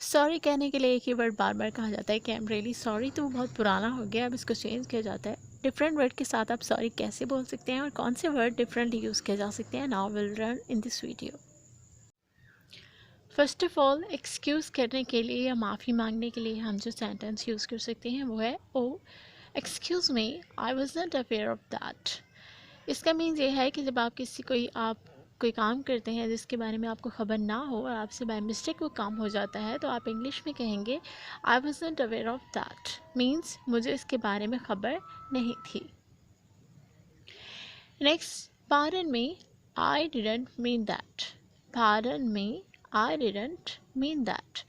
Sorry कहने के लिए एक ही वर्ड बार बार कहा जाता है कि आई एम रियली सॉरी, तो वो बहुत पुराना हो गया, अब इसको चेंज किया जाता है। डिफरेंट वर्ड के साथ आप सॉरी कैसे बोल सकते हैं और कौन से वर्ड डिफरेंटली यूज़ किए जा सकते हैं, now will learn in this video. First of all, excuse करने के लिए या माफ़ी मांगने के लिए हम जो सेंटेंस यूज़ कर सकते हैं वो है oh excuse me, I was not aware of that. इसका मीन्स ये है कि जब आप कोई काम करते हैं जिसके बारे में आपको ख़बर ना हो और आपसे बाय मिस्टेक वो काम हो जाता है, तो आप इंग्लिश में कहेंगे आई was not aware of that, means मुझे इसके बारे में ख़बर नहीं थी। Next, pardon me, I didn't mean that. Pardon me, I didn't mean that.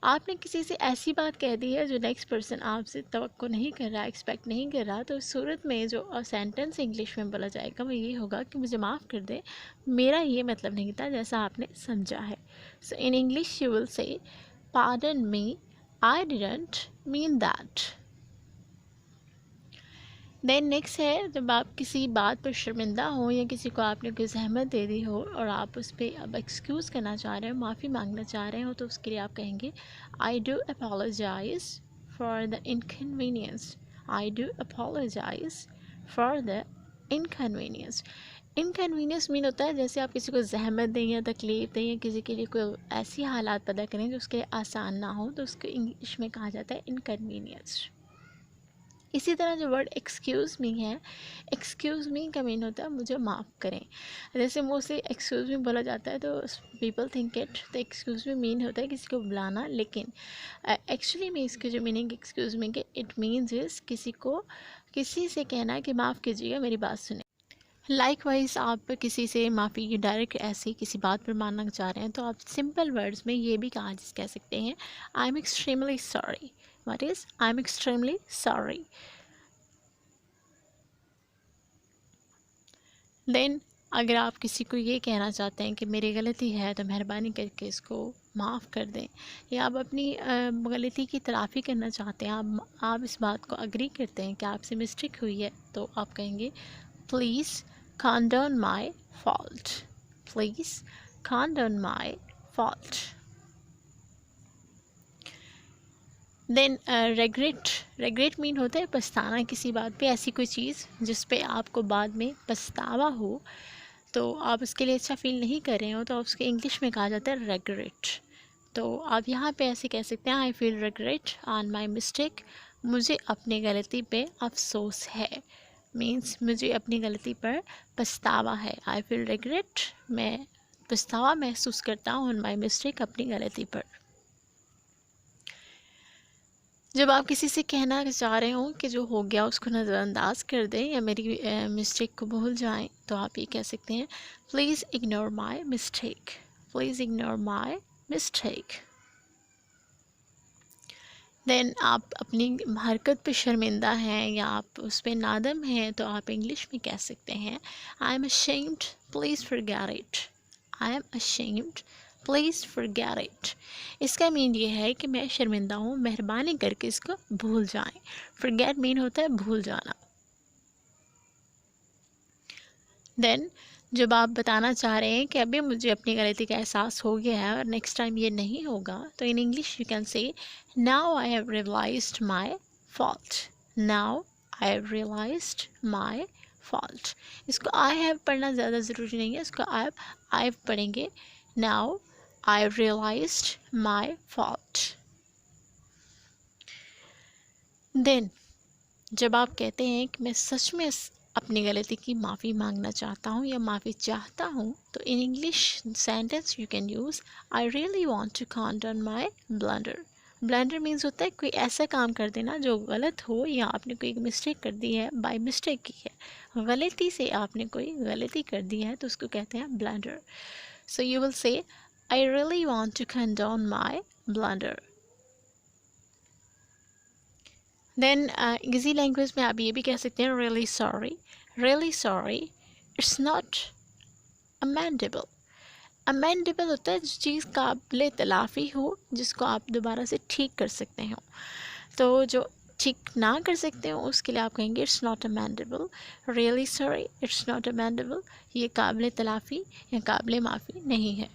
आपने किसी से ऐसी बात कह दी है जो नेक्स्ट पर्सन आपसे तवक्को नहीं कर रहा, एक्सपेक्ट नहीं कर रहा, तो इस सूरत में जो सेंटेंस इंग्लिश में बोला जाएगा वो ये होगा कि मुझे माफ़ कर दे, मेरा ये मतलब नहीं था जैसा आपने समझा है। So in English you will say pardon me, I didn't mean that. Then next है, जब आप किसी बात पर शर्मिंदा हो या किसी को आपने कोई जहमत दे दी हो और आप उस पर अब एक्सक्यूज़ करना चाह रहे हो, माफ़ी मांगना चाह रहे हो, तो उसके लिए आप कहेंगे I do apologise for the inconvenience. I do apologise for the inconvenience. Inconvenience mean होता है जैसे आप किसी को जहमत दें या तकलीफ़ दें या किसी के लिए कोई ऐसी हालात पैदा करें जो उसके लिए आसान ना हो, तो उसको इंग्लिश में कहा जाता है इनकन्वीनियंस। इसी तरह जो वर्ड एक्सक्यूज़ मी है, एक्सक्यूज़ मी का मीन होता है मुझे माफ़ करें। जैसे मुँह से एक्सक्यूज़ मी बोला जाता है तो पीपल थिंक इट, तो एक्सक्यूज़ मी मीन होता है किसी को बुलाना, लेकिन एक्चुअली में इसकी जो मीनिंग एक्सक्यूज़ मी के इट मीन्स इज़ किसी से कहना है कि माफ़ कीजिएगा, मेरी बात सुने। लाइकवाइज आप किसी से माफ़ी की डायरेक्ट ऐसे किसी बात पर मानना चाह रहे हैं तो आप सिंपल वर्ड्स में ये भी कह सकते हैं I am extremely sorry. What is I am extremely sorry. Then अगर आप किसी को ये कहना चाहते हैं कि मेरी गलती है तो मेहरबानी करके इसको माफ़ कर दें, या आप अपनी गलती की तलाफ़ी करना चाहते हैं, आप इस बात को अग्री करते हैं कि आपसे मिस्टेक हुई है, तो आप कहेंगे please condone my fault. Please condone my fault. Then regret mean होता है पछताना किसी बात पे, ऐसी कोई चीज़ जिस पे आपको बाद में पछतावा हो, तो आप उसके लिए अच्छा फील नहीं कर रहे हो, तो उसके इंग्लिश में कहा जाता है regret। तो आप यहाँ पे ऐसे कह सकते हैं I feel regret on my mistake। मुझे अपनी गलती पे अफसोस है, मीन्स मुझे अपनी गलती पर पछतावा है। आई फील रिग्रेट, मैं पछतावा महसूस करता हूँ ऑन माई मिस्टेक, अपनी गलती पर। जब आप किसी से कहना चाह रहे हो कि जो हो गया उसको नज़रअंदाज कर दें या मेरी मिस्टेक को भूल जाएं, तो आप ये कह सकते हैं please ignore my mistake. Please ignore my mistake. Then आप अपनी हरकत पे शर्मिंदा हैं या आप उस पर नादम हैं, तो आप इंग्लिश में कह सकते हैं I M ashamed, please forget it. I am ashamed, please forget it. इसका मीन ये है कि मैं शर्मिंदा हूँ, मेहरबानी करके इसको भूल जाएं। फॉरगेट मीन होता है भूल जाना। देन जब आप बताना चाह रहे हैं कि अभी मुझे अपनी गलती का एहसास हो गया है और नेक्स्ट टाइम ये नहीं होगा, तो in English you can say now I have realised my fault. Now I have realised my fault. इसको आई हैव पढ़ना ज़्यादा ज़रूरी नहीं है, इसको आई पढ़ेंगे। Now I have realised my fault. Then जब आप कहते हैं कि मैं सच में अपनी गलती की माफ़ी मांगना चाहता हूँ या माफ़ी चाहता हूँ, तो in English sentence you can use I really want to condone my blunder. Blunder means होता है कोई ऐसा काम कर देना जो गलत हो, या आपने कोई मिस्टेक कर दी है, बाय मिस्टेक की है, गलती से आपने कोई गलती कर दी है, तो उसको कहते हैं blunder. So you will say I really want to condone my blunder. Then easy language में आप ये भी कह सकते हैं really sorry. Really sorry, it's not amendable. Amendable होता है जिस चीज़ काबिल तलाफ़ी हो, जिसको आप दोबारा से ठीक कर सकते हो। तो जो ठीक ना कर सकते हो उसके लिए आप कहेंगे it's not amendable. Really sorry, it's not amendable, ये काबिल तलाफ़ी या काबिल माफ़ी नहीं है।